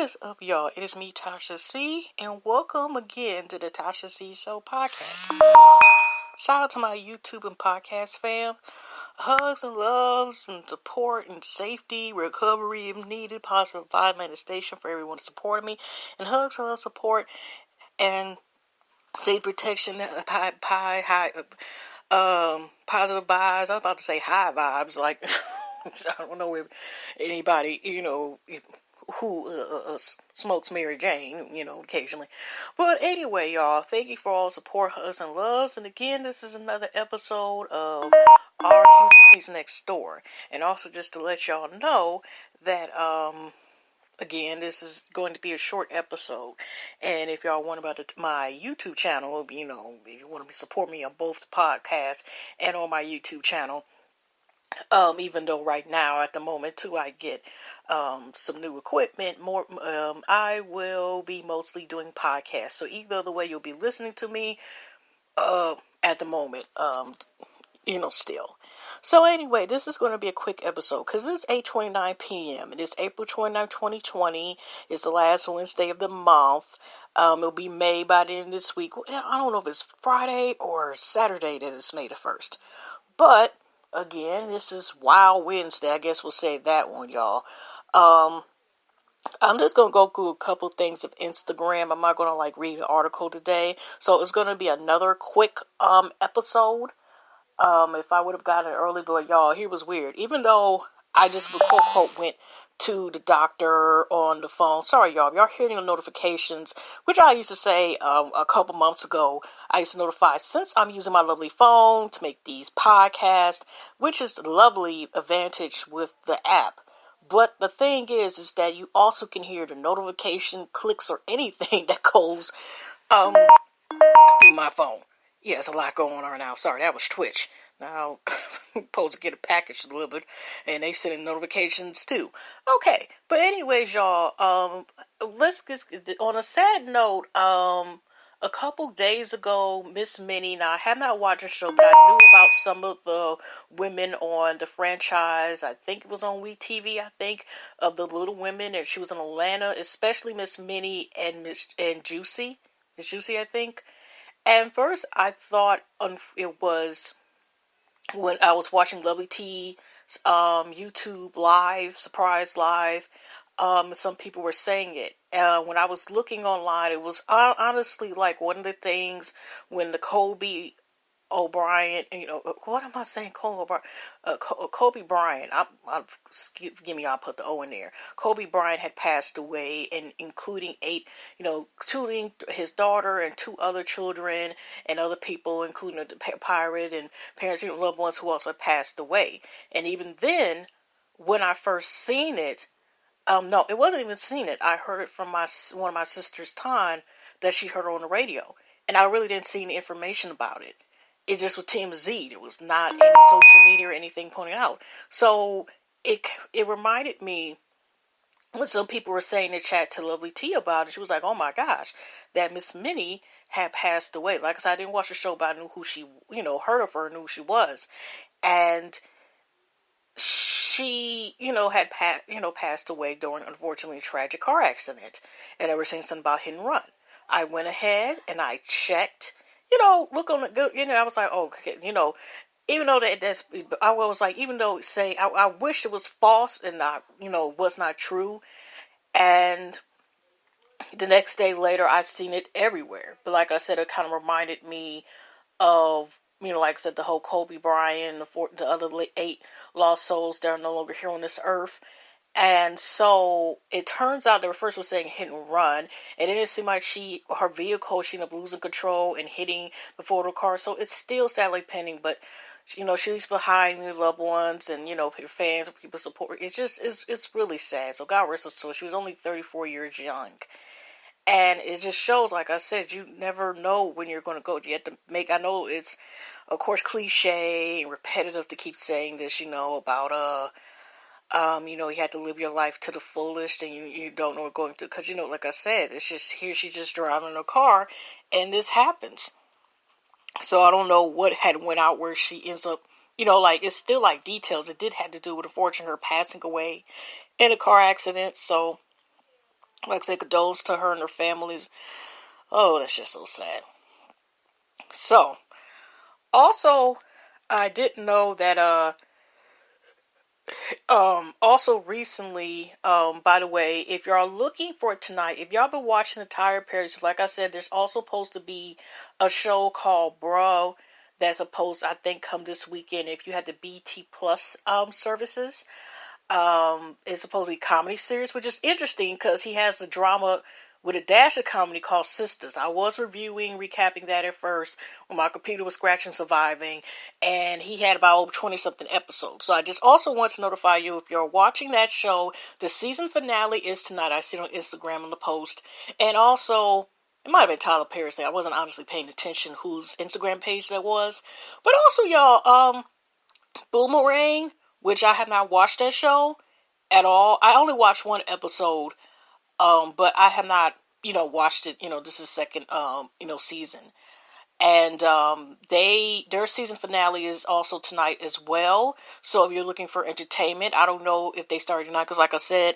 is up, y'all? It is me, Tasha C, and welcome again to the Tasha C Show podcast. Shout out to my YouTube and podcast fam. Hugs and loves and support and safety, recovery if needed, positive 5 manifestation for everyone supporting me, and hugs and love, support and safe protection, positive vibes. I was about to say high vibes, like I don't know if anybody, who smokes Mary Jane, occasionally. But anyway, y'all, thank you for all the support, hugs, and loves. And again, this is another episode of R.I.P Ms Next Door. And also just to let y'all know that, again, this is going to be a short episode. And if y'all want about my YouTube channel, if you want to support me on both the podcast and on my YouTube channel, even though right now at the moment too I get some new equipment, I will be mostly doing podcasts. So either the way you'll be listening to me at the moment, still. So anyway, this is going to be a quick episode because this is 8:29 p.m. It is April 29, 2020. It's the last Wednesday of the month. It'll be May by the end of this week. I don't know if it's Friday or Saturday that it's May the 1st. But again, this is Wild Wednesday. I guess we'll say that one, y'all. I'm just going to go through a couple things of Instagram. I'm not going to read an article today. So it's going to be another quick episode. If I would have gotten it early, but y'all, here was weird. Even though I just quote went to the doctor on the phone. Sorry, y'all. If y'all hearing the notifications, which I used to say a couple months ago, I used to notify since I'm using my lovely phone to make these podcasts, which is the lovely advantage with the app. But the thing is that you also can hear the notification clicks or anything that goes through my phone. Yeah, there's a lot going on right now. Sorry, that was Twitch. Now, I'm supposed to get a package delivered, and they send notifications too. Okay, but anyways, y'all, let's just, on a sad note, a couple days ago, Miss Minnie, now I have not watched the show, but I knew about some of the women on the franchise. I think it was on WeTV, of the Little Women, and she was in Atlanta, especially Miss Minnie and Juicy. Miss Juicy, I think. And first, I thought it was when I was watching Lovely T's YouTube live, surprise live. Some people were saying it. When I was looking online, it was honestly one of the things when the Kobe O'Brien, what am I saying? Kobe Bryant. Give me, I'll put the O in there. Kobe Bryant had passed away, and including including his daughter and 2 other children and other people, including the pirate and parents, loved ones who also passed away. And even then, when I first seen it, no, it wasn't even seen it. I heard it from one of my sisters, Tan, that she heard on the radio, and I really didn't see any information about it. It just was TMZ. It was not any social media or anything pointing out. So it reminded me when some people were saying in the chat to Lovely T about it. She was like, "Oh my gosh, that Miss Minnie had passed away." Like I said, I didn't watch the show, but I knew who she, heard of her, knew who she was, and she, had passed away during, unfortunately, a tragic car accident. And I was saying something about hit and run. I went ahead and I checked. Look on the good, I was like, oh, okay, even though I was like, even though I wish it was false and not, was not true. And the next day later, I seen it everywhere. But like I said, it kind of reminded me of, like I said, the whole Kobe Bryant, the other 8 lost souls that are no longer here on this earth. And so it turns out they were first saying hit and run, and then it seemed like her vehicle, she ended up losing control and hitting before the car. So it's still sadly pending, but she leaves behind her loved ones and her fans and people support. It's really sad. So God rest her soul. She was only 34 years young, and it just shows, like I said, you never know when you're going to go. You have to make. I know it's, of course, cliche and repetitive to keep saying this, about you had to live your life to the fullest, and you don't know what going through, because, like I said, it's just, here she's just driving a car, and this happens. So I don't know what had went out where she ends up, it's still, details. It did have to do with, unfortunately, her passing away in a car accident, so Like I say, condolences to her and her families. Oh, that's just so sad. So, also, I didn't know that, also recently, by the way, if y'all looking for it tonight, if y'all been watching the entire page, like I said, there's also supposed to be a show called Bro that's supposed, I think, come this weekend. If you had the BT Plus services, it's supposed to be a comedy series, which is interesting because he has a drama with a dash of comedy called Sisters. I was recapping that at first when my computer was scratching, surviving, and he had about over 20 something episodes. So I just also want to notify you, if you're watching that show, the season finale is tonight. I see it on Instagram on the post. And also, it might have been Tyler Perry's thing. I wasn't honestly paying attention whose Instagram page that was. But also, y'all, Boomerang, which I have not watched that show at all. I only watched one episode, but I have not, watched it. This is second, season, and their season finale is also tonight as well. So if you're looking for entertainment, I don't know if they started tonight because, like I said,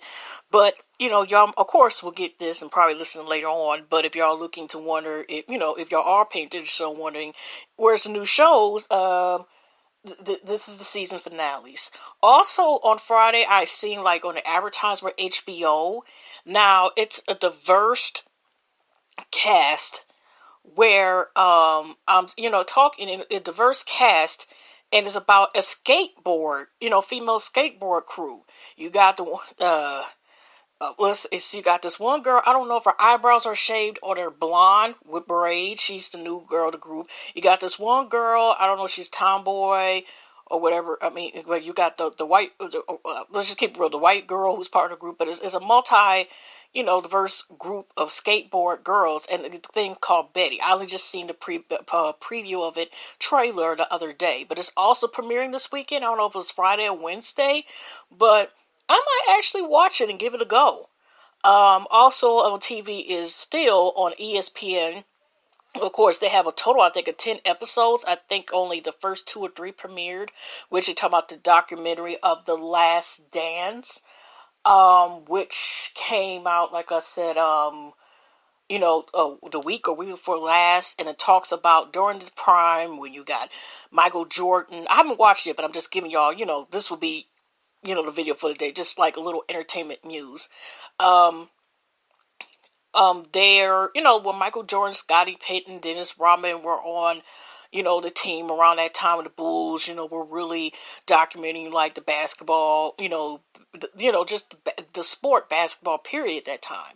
but y'all of course will get this and probably listen later on. But if y'all looking to wonder if y'all are paying attention, wondering where's the new shows, this is the season finales. Also on Friday, I seen like on the advertisement HBO. Now it's a diverse cast where I'm talking in a diverse cast, and it's about a skateboard, female skateboard crew. You got you got this one girl. I don't know if her eyebrows are shaved or they're blonde with braids. She's the new girl of the group. You got this one girl. I don't know if she's tomboy or whatever. I mean, but you got the white. Let's just keep it real. The white girl who's part of the group, but it's a multi, diverse group of skateboard girls, and the thing's called Betty. I only just seen the preview of it trailer the other day, but it's also premiering this weekend. I don't know if it was Friday or Wednesday, but I might actually watch it and give it a go. Also on TV is still on ESPN. Of course, they have a total, I think, of 10 episodes. I think only the first 2 or 3 premiered, which they talk about the documentary of The Last Dance, which came out, like I said, the week or week before last, and it talks about during the prime when you got Michael Jordan. I haven't watched it, but I'm just giving y'all, this will be the video for the day, just like a little entertainment news. There, when Michael Jordan, Scottie Pippen, Dennis Rodman were on, the team around that time of the Bulls, were really documenting like the basketball, just the sport basketball period at that time.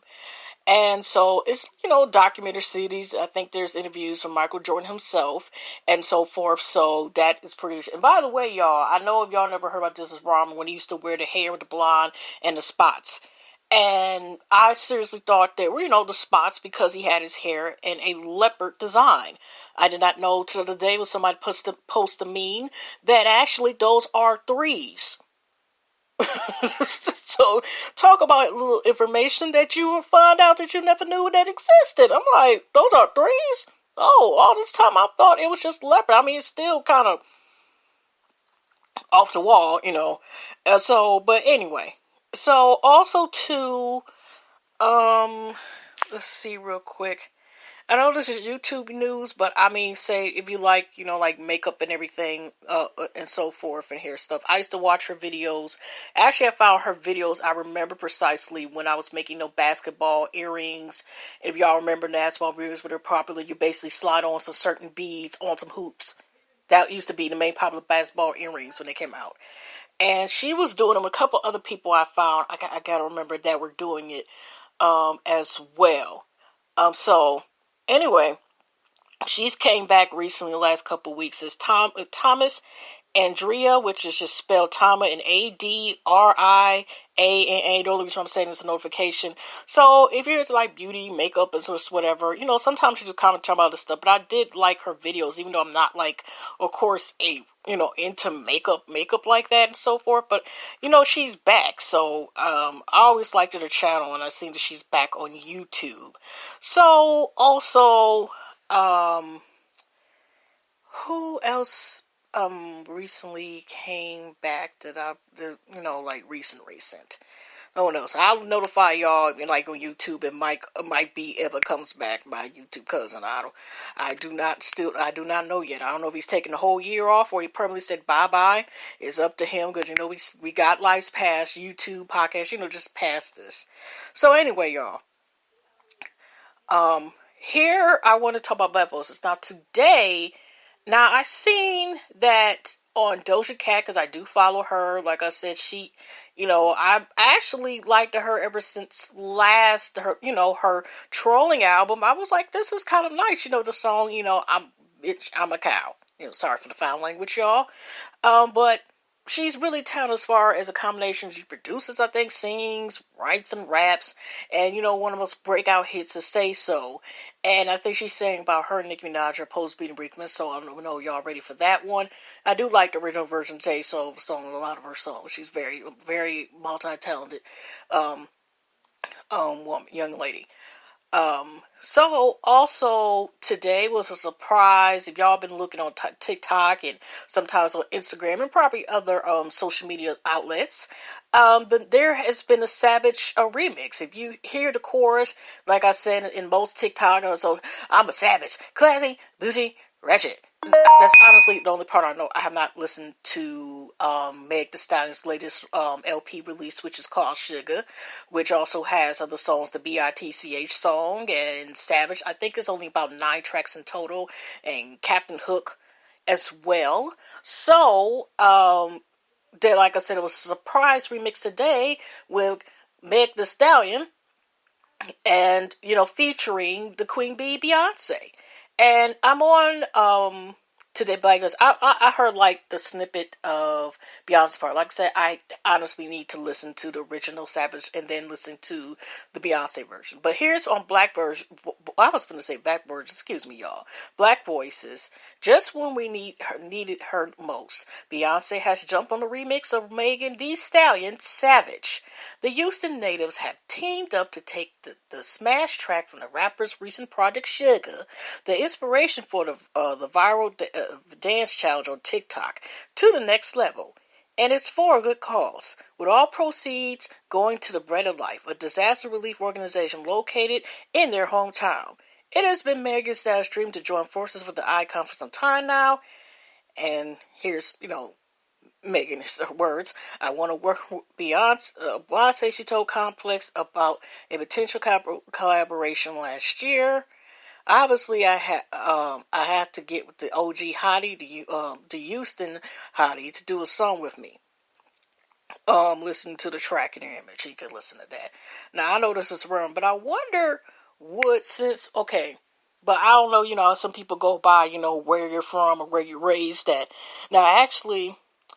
And so it's, documentary series. I think there's interviews from Michael Jordan himself and so forth. So that is pretty. And by the way, y'all, I know if y'all never heard about Dennis Rodman when he used to wear the hair with the blonde and the spots. And I seriously thought they were, the spots because he had his hair in a leopard design. I did not know till the day when somebody post a meme that actually those are threes. So talk about little information that you will find out that you never knew that existed. I'm like, those are threes? Oh, all this time I thought it was just leopard. I mean, it's still kind of off the wall, but anyway. So also too, let's see real quick. I know this is YouTube news, but I mean, say if you like, like makeup and everything, and so forth and hair stuff. I used to watch her videos. Actually, I found her videos. I remember precisely when I was making basketball earrings. If y'all remember basketball earrings, where they're popular, you basically slide on some certain beads on some hoops. That used to be the main popular basketball earrings when they came out. And she was doing them. A couple other people I found, I gotta remember that were doing it, as well. So anyway, she's came back recently the last couple weeks as Thomas Andrea, which is just spelled Tama and Adria. The only reason I'm saying is a notification. So if you're into like beauty, makeup, and sort of whatever, sometimes she just comment talk about this stuff. But I did like her videos, even though I'm not like, of course, into makeup like that and so forth. But she's back. So I always liked her channel, and I seen that she's back on YouTube. So also, who else recently came back that like recent. No one knows. I'll notify y'all, like on YouTube. It might be if it comes back. My YouTube cousin. I do not know yet. I don't know if he's taking the whole year off or he permanently said bye bye. It's up to him because we got lives past YouTube podcast. Just past this. So anyway, y'all. Here I want to talk about Black voices. Now today, I seen that on Doja Cat because I do follow her. Like I said, I actually liked her ever since her trolling album. I was like, this is kind of nice. The song, I'm a cow. Sorry for the foul language, y'all. But she's really talented as far as a combination. She produces, I think, sings, writes, and raps. And, one of those breakout hits is Say So. And I think she's saying about her and Nicki Minaj are post beating Britney, so I don't know y'all ready for that one. I do like the original version Say So song, a lot of her songs. She's very, very multi-talented young lady. So also today was a surprise. If y'all been looking on TikTok and sometimes on Instagram and probably other social media outlets, there has been a Savage remix. If you hear the chorus, like I said in most TikTok episodes, I'm a savage, classy, bougie, ratchet. That's honestly the only part I know. I have not listened to Meg Thee Stallion's latest LP release, which is called Sugar, which also has other songs, the BITCH song and Savage. I think it's only about 9 tracks in total, and Captain Hook as well. So, like I said, it was a surprise remix today with Meg Thee Stallion and, featuring the Queen Bee, Beyonce. And I'm on today, because I heard like the snippet of Beyonce's part. Like I said, I honestly need to listen to the original Savage and then listen to the Beyonce version. But here's on Black version. I was going to say Black version. Excuse me, y'all. Black Voices. Just when we needed her most, Beyonce has jumped on the remix of Megan Thee Stallion, Savage. The Houston natives have teamed up to take the smash track from the rapper's recent project Sugar, the inspiration for the viral dance challenge on TikTok, to the next level. And it's for a good cause, with all proceeds going to the Bread of Life, a disaster relief organization located in their hometown. It has been Megan Thee Stallion's dream to join forces with the icon for some time now, and here's, Megan's words. I want to work with Beyonce. Beyonce, she told Complex about a potential collaboration last year. Obviously, I had to get with the OG hottie, the Houston hottie, to do a song with me. Listen to the track and the image. You can listen to that. Now I know this is wrong, but I wonder but I don't know. Some people go by where you're from or where you're raised at. Now actually,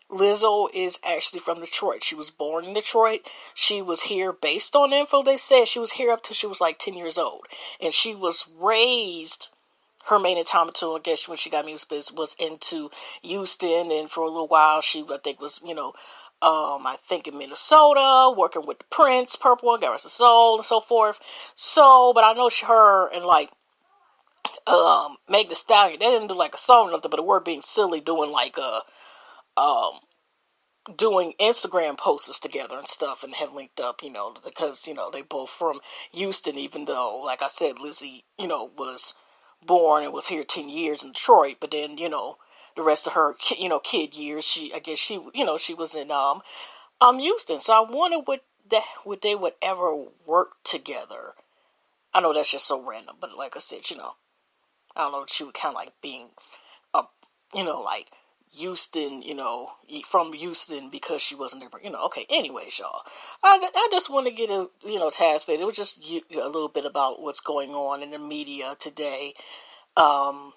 Lizzo is actually from Detroit. She was born in Detroit. She was here based on info. They said she was here up till she was like 10 years old. And she was raised, her main time until I guess when she got music business was into Houston. And for a little while she, I think, was, I think in Minnesota, working with the Prince, Purple One, God Rest His Soul, and so forth. So, but I know her and like, Meg Thee Stallion, they didn't do like a song or nothing, but the word being silly, doing like doing Instagram posts together and stuff, and had linked up, because, they both from Houston, even though, like I said, Lizzie, was born and was here 10 years in Detroit, but then, the rest of her, kid years, she was in, Houston. So I wonder would they would ever work together. I know that's just so random, but like I said, I don't know, she would kind of like being, like, Houston, from Houston because she wasn't there, okay, anyways, y'all. I just want to get a, task, but it was just a little bit about what's going on in the media today. But,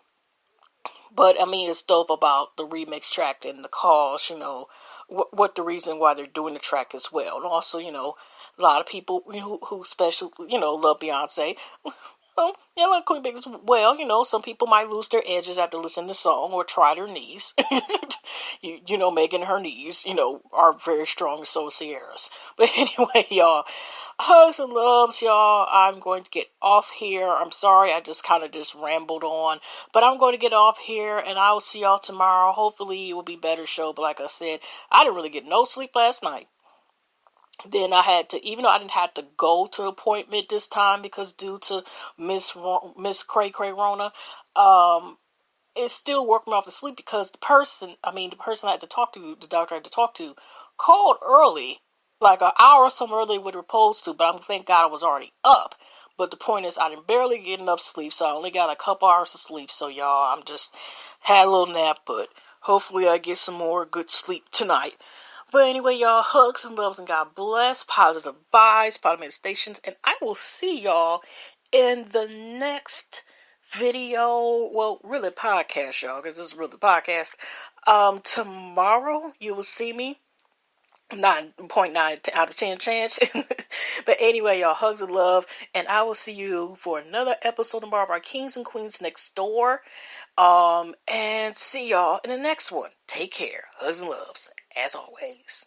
I mean, it's dope about the remix track and the cause, what the reason why they're doing the track as well. And also, a lot of people who special, love Beyonce. Like Queen Bee as well. Some people might lose their edges after listening to the song or try their knees. Megan, her knees, are very strong, so Sierra's. But anyway, y'all, hugs and loves, y'all. I'm going to get off here. I'm sorry, I just kind of just rambled on. But I'm going to get off here, and I will see y'all tomorrow. Hopefully, it will be a better show. But like I said, I didn't really get no sleep last night. Then I had to, even though I didn't have to go to the appointment this time because due to Miss Cray Cray Rona, it still worked me off to sleep because the person I had to talk to, the doctor I had to talk to, called early, like an hour or something early what they were supposed to, but thank God I was already up. But the point is, I didn't barely get enough sleep, so I only got a couple hours of sleep. So y'all, I'm just had a little nap, but hopefully I get some more good sleep tonight. But anyway, y'all, hugs and loves and God bless, positive vibes, positive meditations, and I will see y'all in the next video. Well, really podcast, y'all, because this is really podcast. Tomorrow you will see me. 9.9 out of 10 chance. But anyway, y'all, hugs and love, and I will see you for another episode tomorrow of our Kings and Queens Next Door. And see y'all in the next one. Take care. Hugs and loves, as always.